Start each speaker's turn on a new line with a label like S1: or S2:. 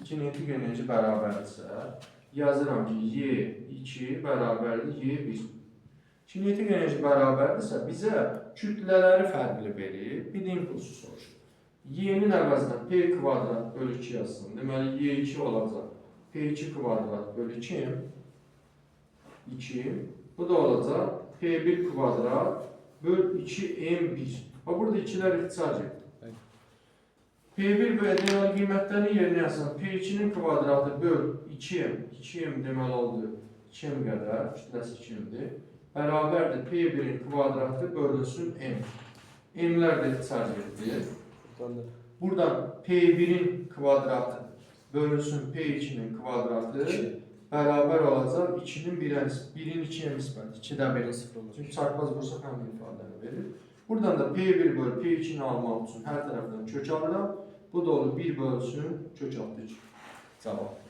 S1: kinetik enerji bərabərdirsə, yazıram ki, Y2 bərabərdir Y1. Kinetik enerji bərabərdirsə, bizə kütlələri fərqli verir, bir də impulsu soruşur. Y-nin əvəzinə P kvadrat bölü 2 yazsın. Deməli, Y2 olacaq. P2 kvadrat bölü 2. 2. Bu da olacaq. P1 kvadrat bölü 2M1. Burada 2'lər ixtisar edir. P1 deməli qiymətlərin yerinə yazsın. P2'nin kvadratı bölü 2M. 2M deməli oldu. 2M qədər. Kütləsi 2M'dir. Bərabərdir P1'in kvadratı bölünsün M. M'lər də ixtisar edir. Buradan P1'in kvadratı bölünsün P2'nin kvadratı bərabər olacaq 2'nin 1'in 2'ye nisbət. 2'də 1'in 0 olur. Çünki çarpaz vursaq həmin ifadəni verir. Buradan da P1 bölü P2'ni almaq üçün hər tərəfdən kök alıram. Bu da olur 1 bölünsün kök altı 2. Cavab.